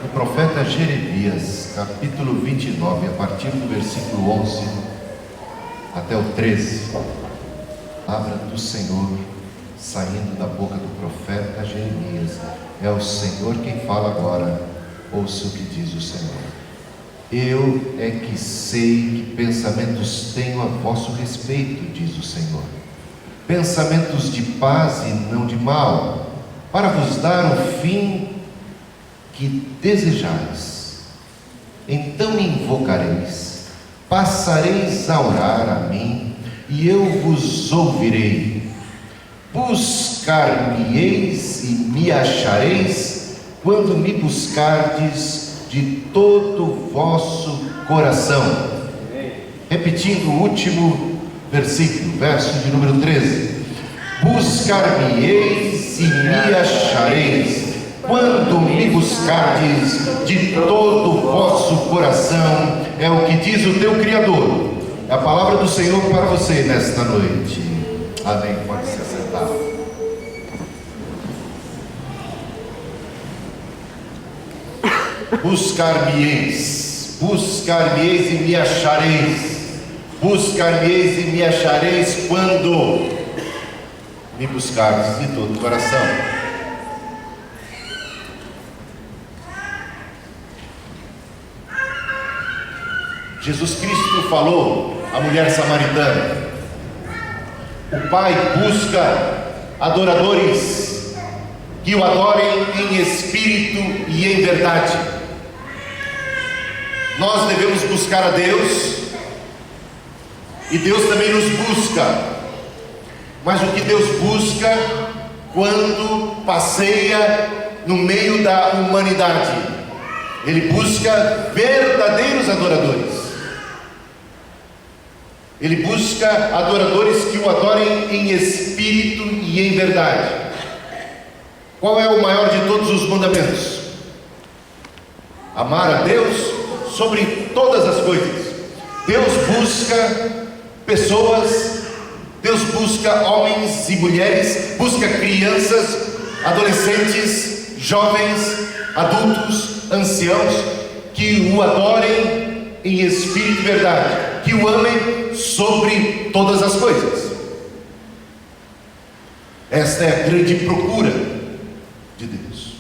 do profeta Jeremias, capítulo 29, a partir do versículo 11 até o 13. Palavra do Senhor saindo da boca do profeta Jeremias. É o Senhor quem fala agora. Ouça o que diz o Senhor. Eu é que sei que pensamentos tenho a vosso respeito, diz o Senhor. Pensamentos de paz e não de mal, para vos dar o fim que desejais. Então me invocareis, passareis a orar a mim, e eu vos ouvirei. Buscar-me-eis e me achareis, quando me buscardes de todo o vosso coração. Repetindo o último versículo, verso de número 13. Buscar-me-eis e me achareis, quando me buscardes de todo o vosso coração, é o que diz o teu Criador. É a palavra do Senhor para você nesta noite. Amém. Pode se assentar. Buscar-me-eis e me achareis. Buscar-me-eis e me achareis quando me buscardes de todo o coração. Jesus Cristo falou à mulher samaritana: o Pai busca adoradores que o adorem em espírito e em verdade. Nós devemos buscar a Deus, e Deus também nos busca. Mas o que Deus busca quando passeia no meio da humanidade? Ele busca verdadeiros adoradores. Ele busca adoradores que o adorem em espírito e em verdade. Qual é o maior de todos os mandamentos? Amar a Deus sobre todas as coisas. Deus busca pessoas, Deus busca homens e mulheres, busca crianças, adolescentes, jovens, adultos, anciãos, que o adorem em espírito e verdade, que o amem sobre todas as coisas. Esta é a grande procura de Deus,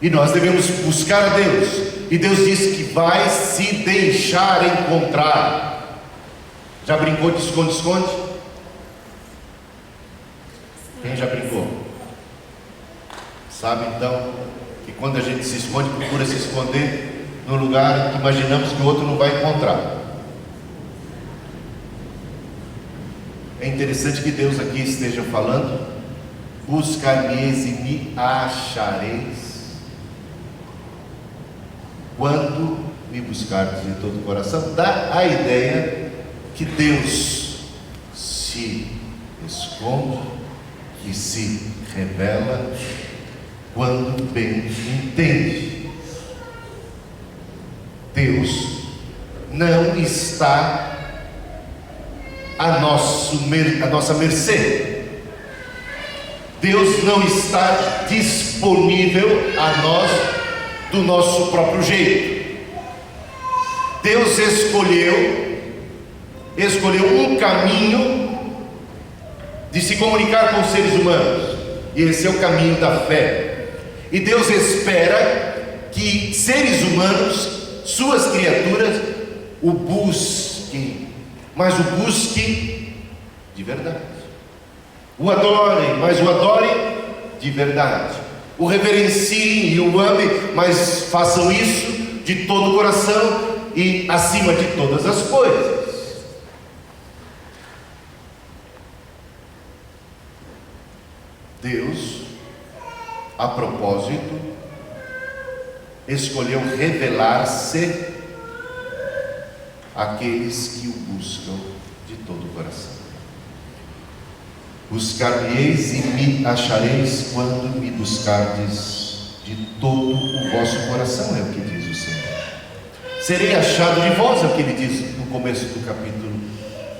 e nós devemos buscar a Deus, e Deus diz que vai se deixar encontrar. Já brincou de esconde-esconde? Quem já brincou? Sabe então que quando a gente se esconde, procura se esconder no lugar que imaginamos que o outro não vai encontrar. É interessante que Deus aqui esteja falando: buscar-me-eis e me achareis, quando me buscardes de todo o coração. Dá a ideia que Deus se esconde e se revela quando bem entende. Deus não está a nossa mercê. Deus não está disponível a nós do nosso próprio jeito. Deus escolheu um caminho de se comunicar com os seres humanos, e esse é o caminho da fé. E Deus espera que seres humanos, suas criaturas, o busquem, mas o busquem de verdade. O adorem, mas o adorem de verdade. O reverenciem e o amem, mas façam isso de todo o coração e acima de todas as coisas. Deus, a propósito, escolheu revelar-se àqueles que o buscam de todo o coração. Buscar-me-eis e me achareis, quando me buscardes de todo o vosso coração, é o que diz o Senhor. Serei achado de vós, é o que ele diz no começo do capítulo,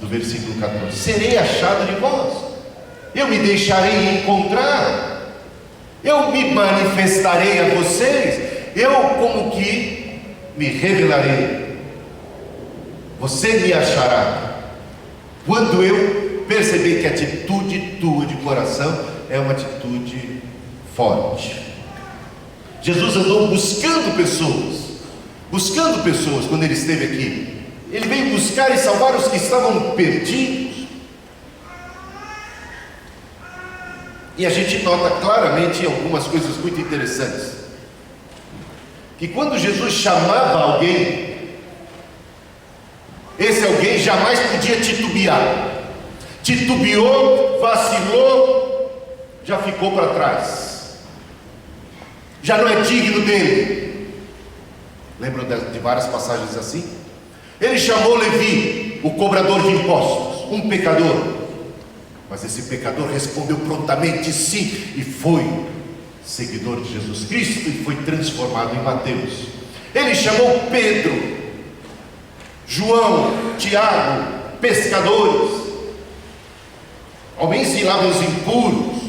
do versículo 14. Serei achado de vós, eu me deixarei encontrar, eu me manifestarei a vocês, eu como que me revelarei, você me achará, quando eu perceber que a atitude tua de coração é uma atitude forte. Jesus andou buscando pessoas quando ele esteve aqui. Ele veio buscar e salvar os que estavam perdidos. E a gente nota claramente algumas coisas muito interessantes, que quando Jesus chamava alguém, esse alguém jamais podia titubear. Titubeou, vacilou, já ficou para trás, já não é digno dele. Lembram de várias passagens assim? Ele chamou Levi, o cobrador de impostos, um pecador, mas esse pecador respondeu prontamente sim, e foi seguidor de Jesus Cristo, e foi transformado em Mateus. Ele chamou Pedro, João, Tiago, pescadores, homens lábios impuros,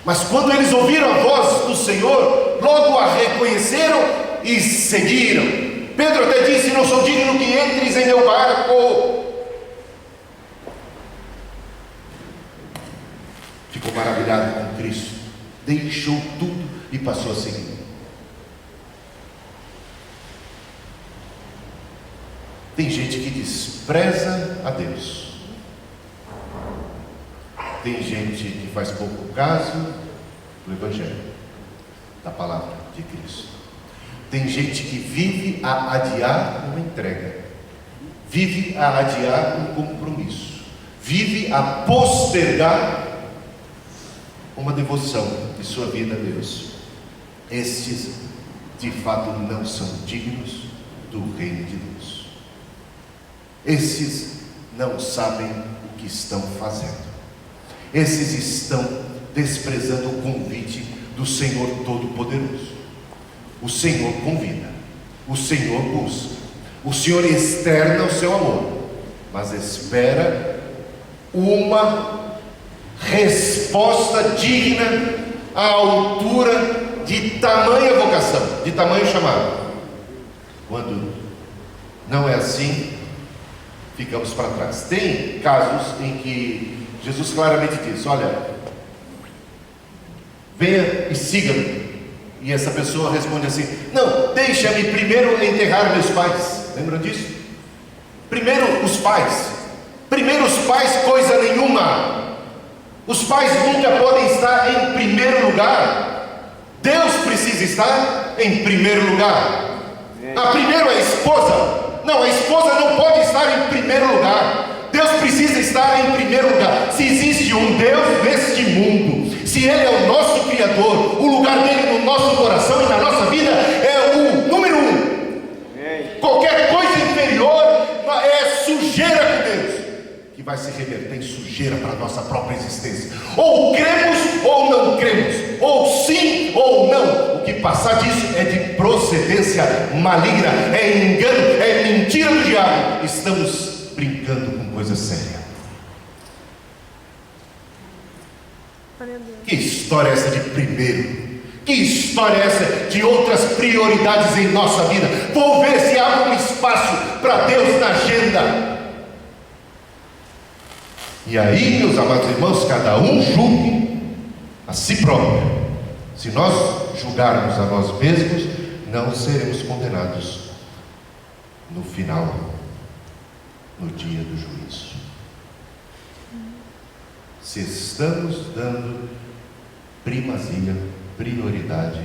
mas quando eles ouviram a voz do Senhor, logo a reconheceram e seguiram. Pedro até disse: não sou digno que entres em meu barco. Ficou maravilhado com Cristo, deixou tudo e passou a seguir. Tem gente que despreza a Deus, tem gente que faz pouco caso do Evangelho, da palavra de Cristo. Tem gente que vive a adiar uma entrega, vive a adiar um compromisso, vive a postergar uma devoção de sua vida a Deus. Estes de fato não são dignos do reino de Deus. Esses não sabem o que estão fazendo. Esses estão desprezando o convite do Senhor Todo-Poderoso. O Senhor convida, o Senhor busca, o Senhor externa o seu amor, mas espera uma resposta digna à altura de tamanha vocação, de tamanho chamado. Quando não é assim, ficamos para trás. Tem casos em que Jesus claramente diz: olha, venha e siga-me. E essa pessoa responde assim: não, deixa-me primeiro enterrar meus pais. Lembram disso? Primeiro os pais, coisa nenhuma. Os pais nunca podem estar em primeiro lugar. Deus precisa estar em primeiro lugar. Primeiro a esposa. Não, a esposa não pode estar em primeiro lugar. Deus precisa estar em primeiro lugar. Se existe um Deus neste mundo, se Ele é o nosso Criador, o lugar dele no nosso coração e na nossa vida é o número 1. Qualquer coisa inferior é sujeira com Deus, que vai se reverter em sujeira para a nossa própria existência. Ou cremos ou não cremos, ou sim ou não. O que passar disso é de procedência maligna, é engano, é mentira do diabo. Estamos brincando com coisa séria. Que história é essa de primeiro? Que história é essa de outras prioridades em nossa vida? Vou ver se abre um espaço para Deus na agenda. E aí, meus amados irmãos, cada um julgue a si próprio. Se nós julgarmos a nós mesmos, não seremos condenados no final, no dia do juízo. Se estamos dando primazia, prioridade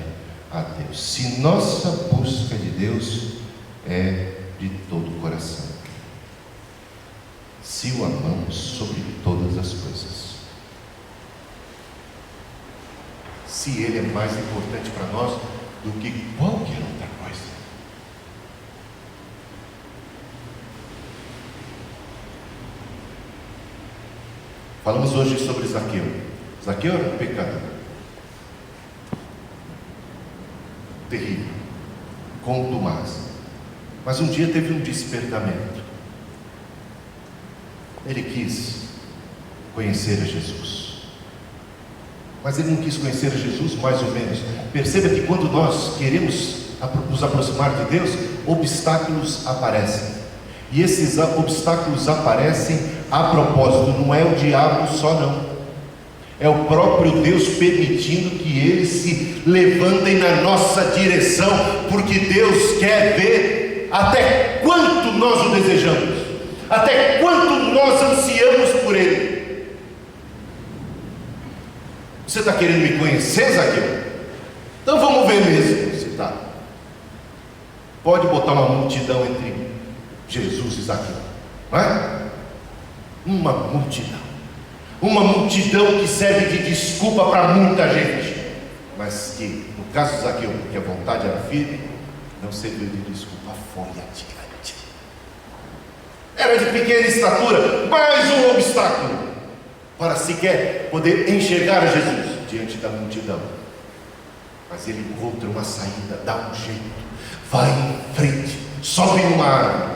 a Deus, se nossa busca de Deus é de todo o coração, se o amamos sobre todas as coisas, se Ele é mais importante para nós do que qualquer outra coisa. Falamos hoje sobre Zaqueu. Zaqueu era um pecador terrível, contumaz, mas um dia teve um despertamento. Ele quis conhecer a Jesus, mas ele não quis conhecer a Jesus mais ou menos. Perceba que quando nós queremos nos aproximar de Deus, obstáculos aparecem. E esses obstáculos aparecem a propósito, não é o diabo só não. É o próprio Deus permitindo que eles se levantem na nossa direção, porque Deus quer ver até quanto nós o desejamos, até quanto nós ansiamos por Ele. Você está querendo me conhecer, Zaqueu? Então vamos ver mesmo se está. Pode botar uma multidão entre Jesus e Zaqueu, não é? Uma multidão que serve de desculpa para muita gente, mas que no caso de Zaqueu, porque a vontade era firme, não serviu de desculpa, foi adiante. Era de pequena estatura, mais um obstáculo para sequer poder enxergar Jesus diante da multidão. Mas ele encontra uma saída, dá um jeito, vai em frente, sobe numa árvore.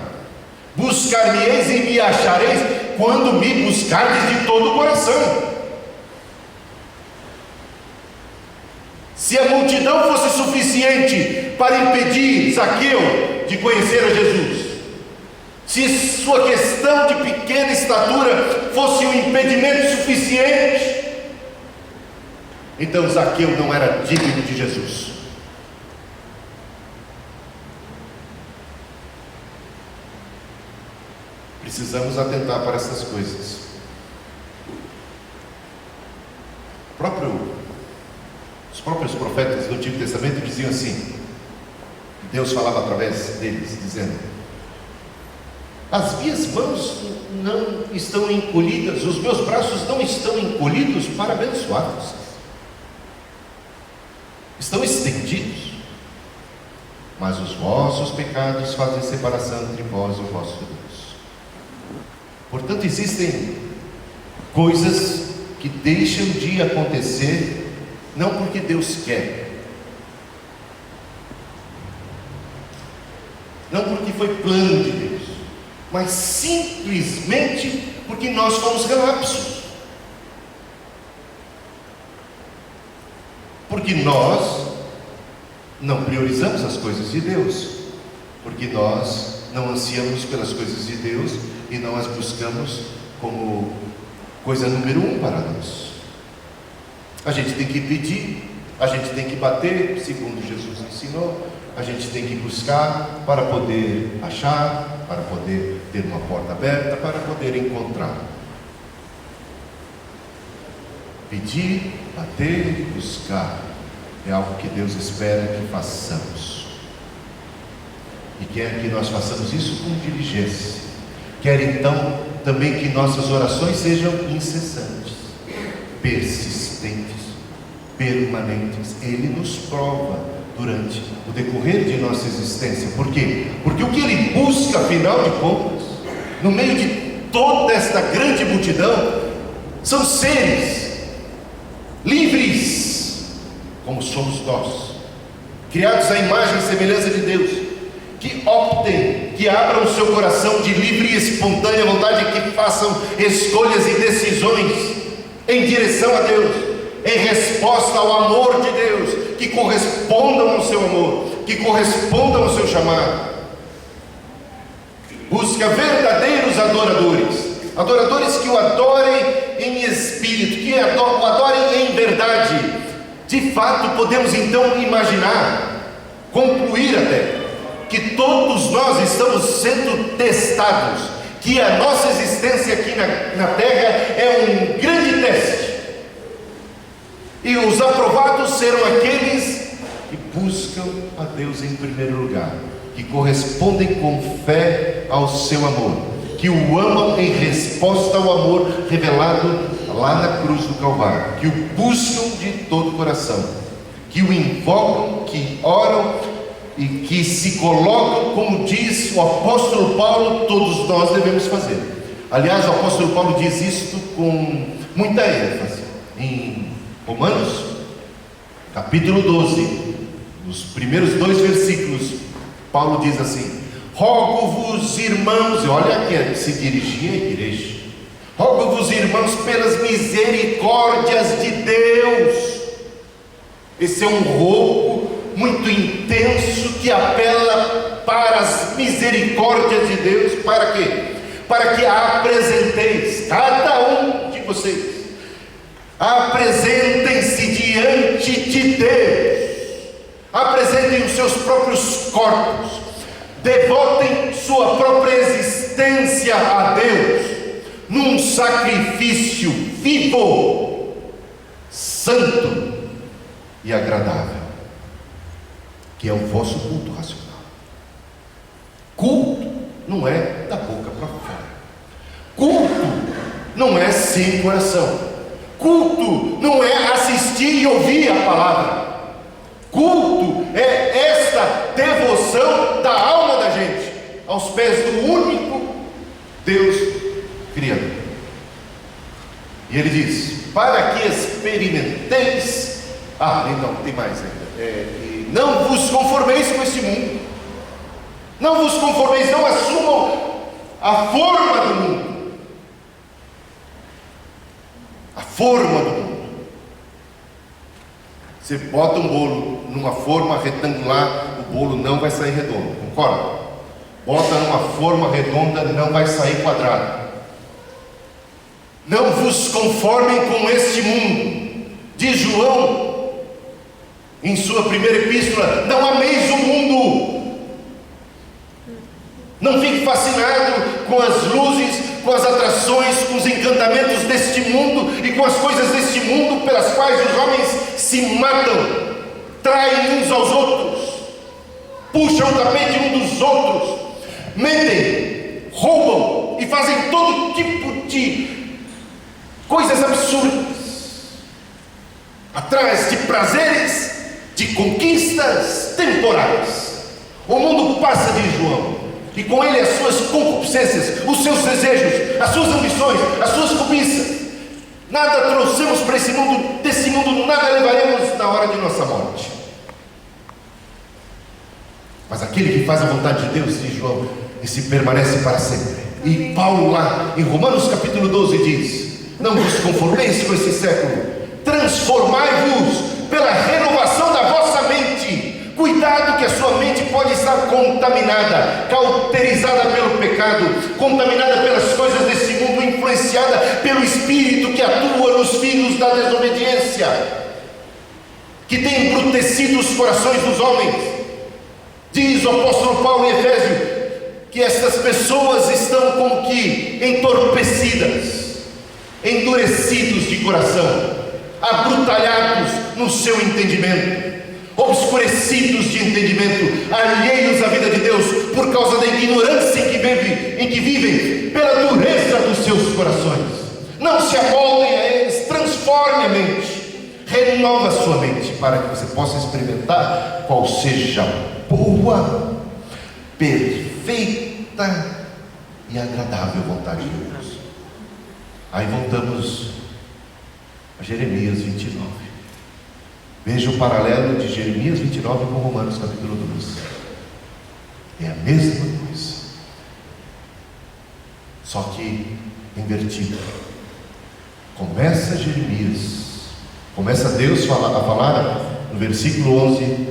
Buscar-me-eis e me achareis quando me buscardes de todo o coração. Se a multidão fosse suficiente para impedir Zaqueu de conhecer a Jesus, se sua questão de pequena estatura fosse um impedimento suficiente, então Zaqueu não era digno de Jesus. Precisamos atentar para essas coisas. Os próprios profetas do Antigo Testamento diziam assim, Deus falava através deles, dizendo: as minhas mãos não estão encolhidas, os meus braços não estão encolhidos para abençoar-vos, estão estendidos, mas os vossos pecados fazem separação entre vós e o vosso Deus. Portanto, existem coisas que deixam de acontecer, não porque Deus quer, não porque foi plano de Deus, mas simplesmente porque nós fomos relapsos, porque nós não priorizamos as coisas de Deus, porque nós não ansiamos pelas coisas de Deus e não as buscamos como coisa número 1 para nós. A gente tem que pedir, a gente tem que bater, segundo Jesus ensinou, a gente tem que buscar para poder achar, para poder ter uma porta aberta, para poder encontrar. Pedir, bater, buscar é algo que Deus espera que façamos. E quer que nós façamos isso com diligência. Quer então também que nossas orações sejam incessantes, persistentes, permanentes. Ele nos prova durante o decorrer de nossa existência. Por quê? Porque o que Ele busca, afinal de contas, no meio de toda esta grande multidão, são seres livres, como somos nós, criados à imagem e semelhança de Deus, que optem, que abram o seu coração de livre e espontânea vontade, que façam escolhas e decisões em direção a Deus, em resposta ao amor de Deus, que correspondam ao seu amor, que correspondam ao seu chamado. Busca verdadeiros adoradores que o adorem em espírito, que o adorem em verdade. De fato, podemos então imaginar, concluir até, que todos nós estamos sendo testados, que a nossa existência aqui na Terra é um grande teste, e os aprovados serão aqueles que buscam a Deus em primeiro lugar, que correspondem com fé ao seu amor, que o amam em resposta ao amor revelado lá na cruz do Calvário, que o buscam de todo o coração, que o invocam, que oram e que se colocam, como diz o apóstolo Paulo, todos nós devemos fazer. Aliás, o apóstolo Paulo diz isto com muita ênfase em Romanos, capítulo 12, nos primeiros 2 versículos. Paulo diz assim: rogo-vos, irmãos, e olha que se dirigia à igreja, rogo-vos, irmãos, pelas misericórdias de Deus. Esse é um rogo muito intenso que apela para as misericórdias de Deus. Para quê? Para que apresenteis, cada um de vocês, apresentem-se diante de Deus, apresentem os seus próprios corpos, devotem sua própria existência a Deus, num sacrifício vivo, santo e agradável, que é o vosso culto racional. Culto não é da boca para fora. Culto não é sem coração. Culto não é assistir e ouvir a palavra. Culto é esta devoção da alma da gente aos pés do único Deus Criador. E ele diz: para que experimenteis, não tem mais ainda, e não vos conformeis com este mundo, não vos conformeis, não assumam a forma do mundo, a forma do mundo. Você bota um bolo numa forma retangular, o bolo não vai sair redondo, concorda? Bota numa forma redonda, não vai sair quadrado. Não vos conformem com este mundo. Diz João em sua primeira epístola: não ameis o mundo. Não fique fascinado com as luzes, com as atrações, com os encantamentos deste mundo e com as coisas deste mundo pelas quais os homens se matam, traem uns aos outros, puxam o tapete um dos outros, mentem, roubam e fazem todo tipo de coisas absurdas, atrás de prazeres, de conquistas temporais. O mundo passa, diz João, e com ele as suas concupiscências, os seus desejos, as suas ambições, as suas cobiças. Nada trouxemos para esse mundo, desse mundo nada levaremos na hora de nossa morte. Mas aquele que faz a vontade de Deus, diz João, esse permanece para sempre. E Paulo lá em Romanos capítulo 12 diz: não vos conformeis com esse século, transformai-vos pela renovação da vossa mente. Cuidado, que a sua mente pode estar contaminada, cauterizada pelo pecado, contaminada pelas coisas desse mundo, influenciada pelo espírito que atua nos filhos da desobediência, que tem embrutecido os corações dos homens. Diz o apóstolo Paulo em Efésios que estas pessoas estão como que entorpecidas, endurecidos de coração, abrutalhados no seu entendimento, obscurecidos de entendimento, alheios à vida de Deus por causa da ignorância em que vivem, pela dureza dos seus corações. Não se amoldem a eles, transforme a mente, renova a sua mente, para que você possa experimentar qual seja a boa, perfeita e agradável vontade de Deus. Aí voltamos a Jeremias 29. Veja o paralelo de Jeremias 29 com Romanos capítulo 12. É a mesma coisa, só que invertido. Começa Deus a falar no versículo 11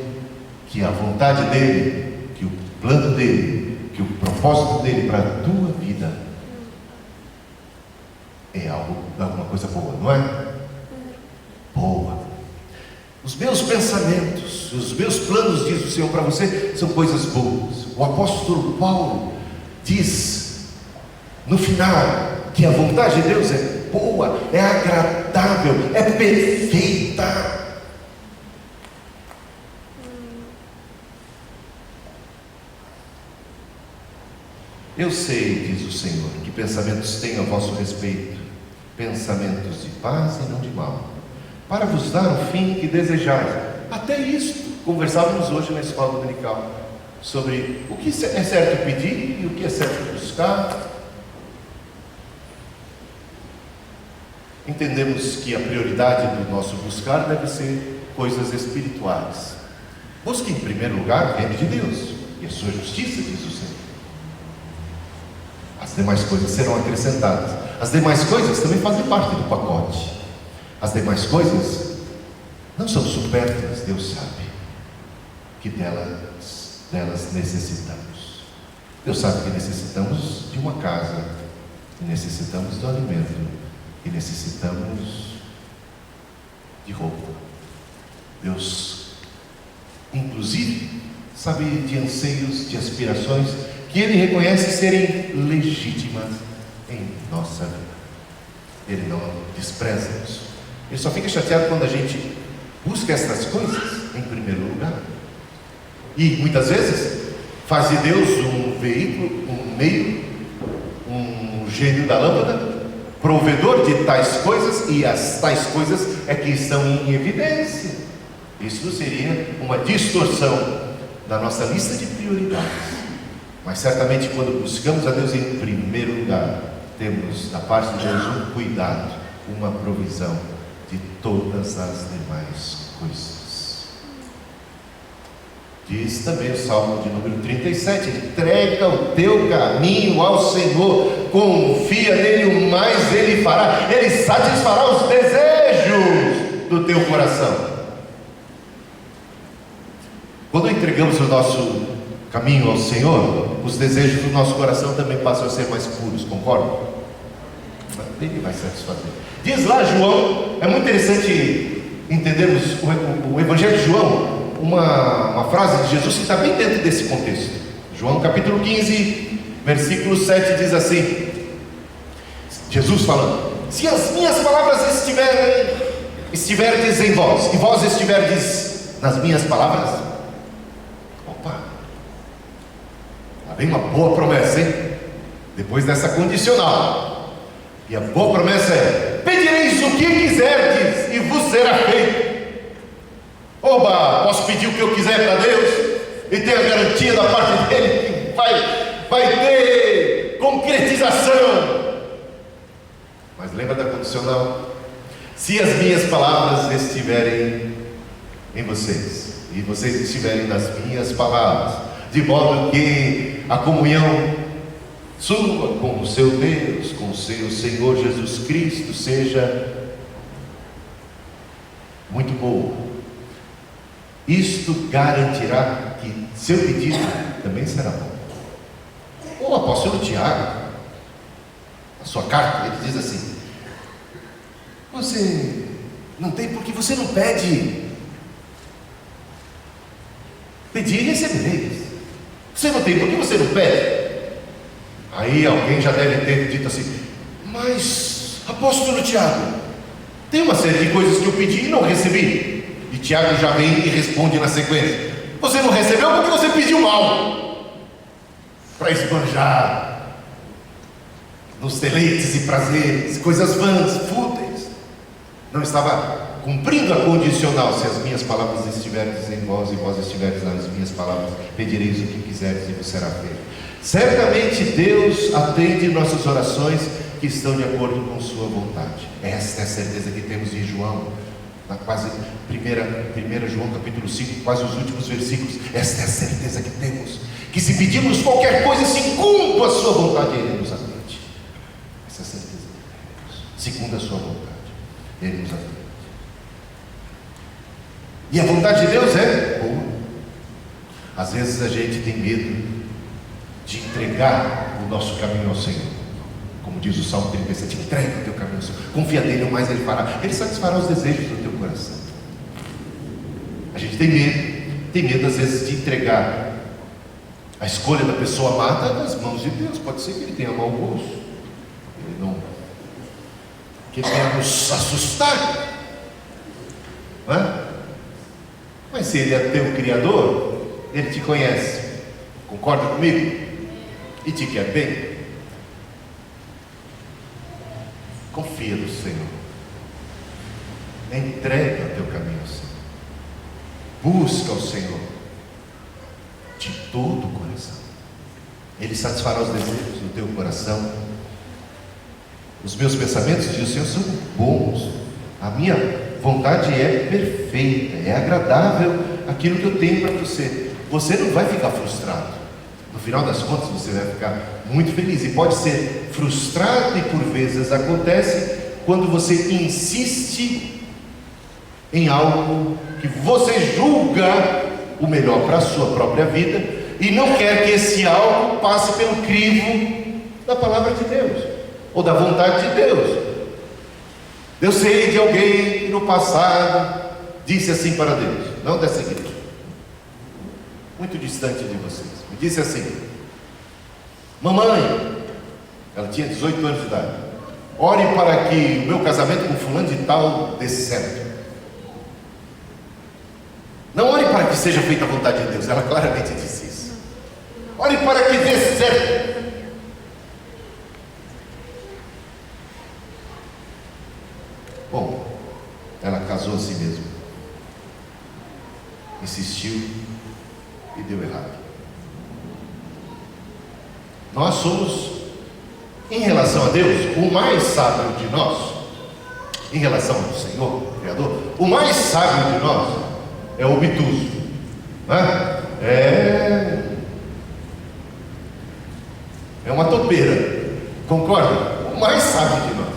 que a vontade dele, que o plano dele, que o propósito dele para a tua vida é alguma coisa boa, não é? Boa. Os meus pensamentos, os meus planos, diz o Senhor, para você são coisas boas. O apóstolo Paulo diz no final que a vontade de Deus é boa, é agradável, é perfeita. Eu sei, diz o Senhor, que pensamentos tenho a vosso respeito, pensamentos de paz e não de mal, para vos dar o fim que desejais. Até isto conversávamos hoje na escola dominical, sobre o que é certo pedir e o que é certo buscar. Entendemos que a prioridade do nosso buscar deve ser coisas espirituais. Busque em primeiro lugar o reino de Deus e a sua justiça, diz o Senhor. As demais coisas serão acrescentadas. As demais coisas também fazem parte do pacote. As demais coisas não são supérfluas, Deus sabe. que delas necessitamos. Deus sabe que necessitamos de uma casa, que necessitamos do alimento, que necessitamos de roupa. Deus, inclusive, sabe de anseios, de aspirações que Ele reconhece serem legítimas em nossa vida. Ele não despreza isso. Ele só fica chateado quando a gente busca essas coisas em primeiro lugar. E muitas vezes faz de Deus um veículo, um meio, um gênio da lâmpada, provedor de tais coisas, e as tais coisas é que estão em evidência. Isso seria uma distorção da nossa lista de prioridades. Mas certamente quando buscamos a Deus em primeiro lugar, temos da parte de Deus um cuidado, uma provisão de todas as demais coisas. Diz também o Salmo de número 37, entrega o teu caminho ao Senhor, confia nele, o mais ele fará, ele satisfará os desejos do teu coração. Quando entregamos o nosso caminho ao Senhor, os desejos do nosso coração também passam a ser mais puros, concordam? Ele vai satisfazer. Diz lá João, é muito interessante entendermos o Evangelho de João, uma frase de Jesus que está bem dentro desse contexto. João capítulo 15, versículo 7 diz assim, Jesus falando: se as minhas palavras estiverdes em vós, e vós estiverdes nas minhas palavras, opa, lá vem uma boa promessa, hein? Depois dessa condicional. E a boa promessa é: pedireis o que quiserdes e vos será feito. Oba, posso pedir o que eu quiser para Deus e ter a garantia da parte dele que vai ter concretização. Mas lembra da condicional? Se as minhas palavras estiverem em vocês e vocês estiverem nas minhas palavras, de modo que a comunhão sua com o seu Deus, com o seu Senhor Jesus Cristo seja muito boa, isto garantirá que seu pedido também será bom. O apóstolo Tiago, na sua carta, ele diz assim: você não tem porque você não pede. Pedir e recebereis. Você não tem porque você não pede. Aí alguém já deve ter dito assim: mas apóstolo Tiago, tem uma série de coisas que eu pedi e não recebi. E Tiago já vem e responde na sequência: você não recebeu porque você pediu mal, para esbanjar nos deleites e prazeres, coisas vãs, fúteis. Não estava cumprindo a condicional: se as minhas palavras estiverdes em vós e vós estiverdes nas minhas palavras, pedireis o que quiserdes e vos será feito. Certamente Deus atende nossas orações que estão de acordo com sua vontade. Esta é a certeza que temos em João, na quase primeira João capítulo 5, quase os últimos versículos. Esta é a certeza que temos, que se pedirmos qualquer coisa segundo a sua vontade, Ele nos atende. Essa é a certeza que temos, segundo a sua vontade, Ele nos atende. E a vontade de Deus é boa. Às vezes a gente tem medo de entregar o nosso caminho ao Senhor. Como diz o Salmo 37, entrega o teu caminho ao Senhor, confia nele, o mais ele fará, ele satisfará os desejos do teu coração. A gente tem medo às vezes de entregar a escolha da pessoa amada nas mãos de Deus. Pode ser que ele tenha mau gosto, que ele tenha nos assustar, não é? Mas se ele é teu Criador, ele te conhece, concorda comigo? E te quer bem. Confia no Senhor, entrega o teu caminho ao Senhor, busca o Senhor de todo o coração, Ele satisfará os desejos do teu coração. Os meus pensamentos, diz o Senhor, são bons, a minha vontade é perfeita, é agradável aquilo que eu tenho para você. Você não vai ficar frustrado. No final das contas você vai ficar muito feliz. E pode ser frustrado, e por vezes acontece quando você insiste em algo que você julga o melhor para a sua própria vida e não quer que esse algo passe pelo crivo da palavra de Deus ou da vontade de Deus. Eu sei de alguém que no passado disse assim para Deus, não dessa igreja, muito distante de vocês, me disse assim: mamãe, ela tinha 18 anos de idade, ore para que o meu casamento com fulano de tal dê certo. Não ore para que seja feita a vontade de Deus, ela claramente disse isso. Ore para que dê certo. Bom, ela casou a si mesma, insistiu e deu errado. Nós somos, em relação a Deus, o mais sábio de nós, em relação ao Senhor, o Criador, o mais sábio de nós é o obtuso, né? É uma topeira, concorda? O mais sábio de nós,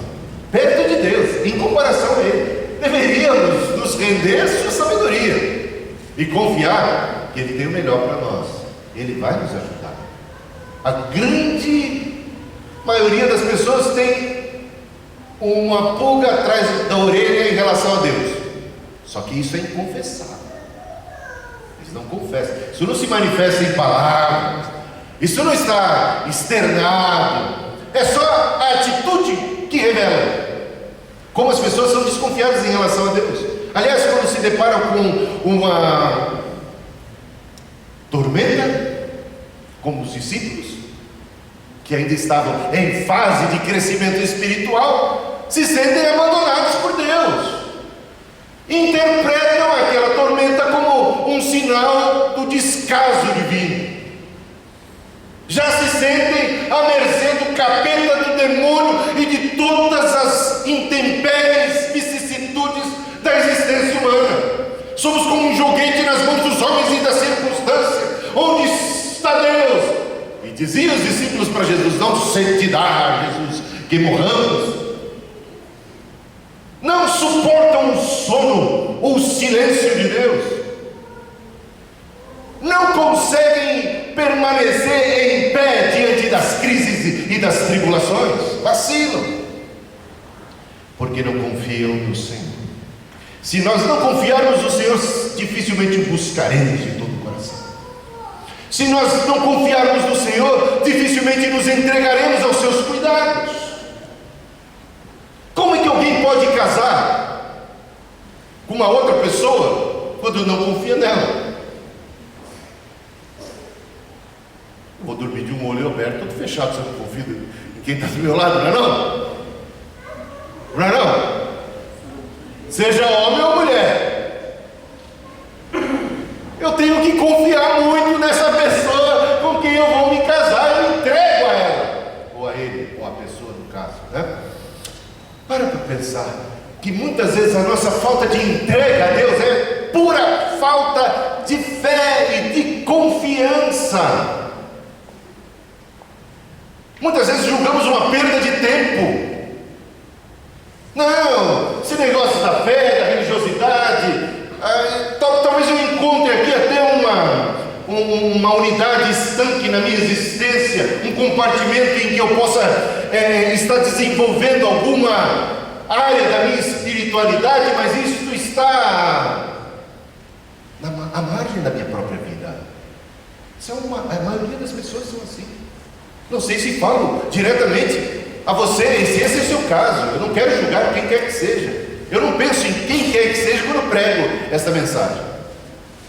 perto de Deus, em comparação a Ele, deveríamos nos render à sua sabedoria e confiar que Ele tem o melhor para nós. Ele vai nos ajudar. A grande maioria das pessoas tem uma pulga atrás da orelha em relação a Deus, só que isso é inconfessável. Eles não confessam, isso não se manifesta em palavras, isso não está externado, é só a atitude que revela como as pessoas são desconfiadas em relação a Deus. Aliás, quando se deparam com uma tormenta, como os discípulos, que ainda estavam em fase de crescimento espiritual, se sentem abandonados por Deus, interpretam aquela tormenta como um sinal do descaso divino, já se sentem à mercê do capeta, do demônio e de todas as intempéries, vicissitudes da existência humana. Somos como um joguete nas mãos dos homens e da circunstância. Onde está Deus? E diziam os discípulos para Jesus: não se te dá, Jesus, que morramos. Não suportam o sono ou o silêncio de Deus. Não conseguem permanecer em pé diante das crises e das tribulações. Vacilam, porque não confiam no Senhor. Se nós não confiarmos no Senhor, dificilmente o buscaremos de todo o coração. Se nós não confiarmos no Senhor, dificilmente nos entregaremos aos seus cuidados. Como é que alguém pode casar com uma outra pessoa quando não confia nela? Eu vou dormir de um olho aberto, todo fechado, se eu não confio em quem está do meu lado, não é não? Não é não? Seja homem ou mulher, eu tenho que confiar muito nessa pessoa com quem eu vou me casar. Eu entrego a ela, ou a ele, ou a pessoa no caso, né? Para pensar que muitas vezes a nossa falta de entrega a Deus é pura falta de fé e de confiança. Muitas vezes julgamos uma perda de tempo. Não, esse negócio da fé, da religiosidade, talvez eu encontre aqui até uma unidade estanque na minha existência, um compartimento em que eu possa estar desenvolvendo alguma área da minha espiritualidade, mas isso está à margem da minha própria vida. A maioria das pessoas são assim. Não sei se falo diretamente a você, se esse é o seu caso. Eu não quero julgar quem quer que seja. Eu não penso em quem quer que seja quando eu prego esta mensagem.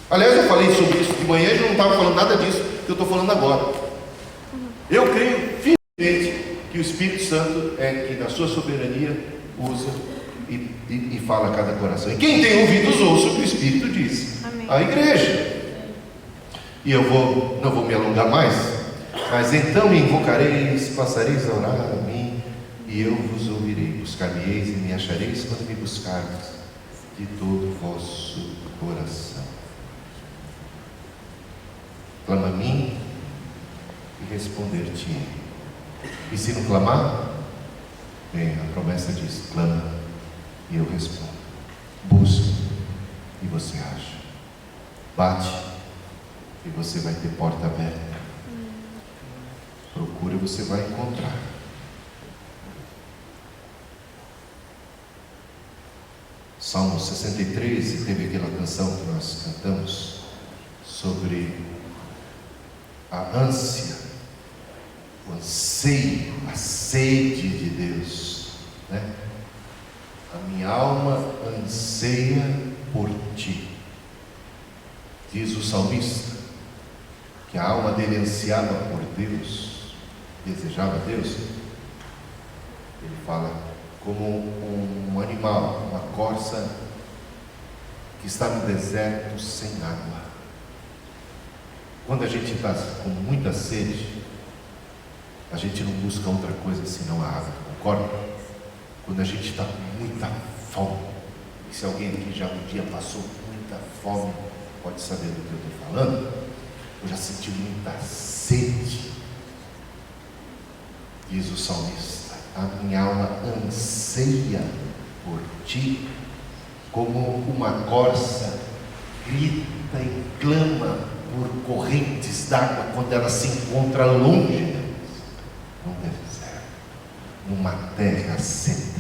Aliás, eu falei sobre isso de manhã e não estava falando nada disso que eu estou falando agora. Eu creio firmemente que o Espírito Santo é que na sua soberania usa e fala a cada coração. E quem tem ouvidos ouça o que o Espírito diz. Amém. À igreja. E eu não vou me alongar mais, mas então me invocareis, passareis a orar a mim, e eu vos ouvirei. Buscar-me-eis e me achareis quando me buscardes de todo o vosso coração. Clama a mim e responder-te-ei. E se não clamar, bem, a promessa diz: clama e eu respondo. Busca e você acha. Bate e você vai ter porta aberta. Procura e você vai encontrar. Salmo 63, e teve aquela canção que nós cantamos sobre a ânsia, o anseio, a sede de Deus, né? A minha alma anseia por ti. Diz o salmista que a alma dele ansiava por Deus, desejava Deus. Ele fala como um animal, uma corça que está no deserto sem água. Quando a gente está com muita sede, a gente não busca outra coisa senão a água, concorda? Quando a gente está com muita fome, e se alguém aqui já um dia passou muita fome, pode saber do que eu estou falando. Eu já senti muita sede. Diz o salmista: a minha alma anseia por ti, como uma corça grita e clama por correntes d'água quando ela se encontra longe deles, num deserto, numa terra sedenta.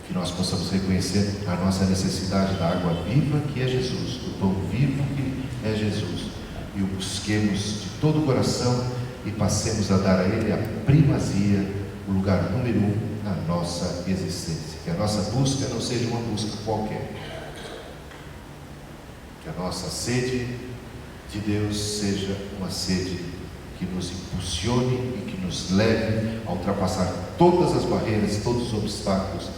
Que nós possamos reconhecer a nossa necessidade da água viva que é Jesus, do pão vivo que é Jesus, e o busquemos de todo o coração e passemos a dar a Ele a primazia, o lugar número 1 na nossa existência. Que a nossa busca não seja uma busca qualquer, que a nossa sede de Deus seja uma sede que nos impulsione e que nos leve a ultrapassar todas as barreiras, todos os obstáculos,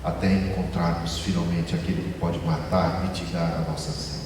até encontrarmos finalmente aquele que pode matar, mitigar a nossa sede.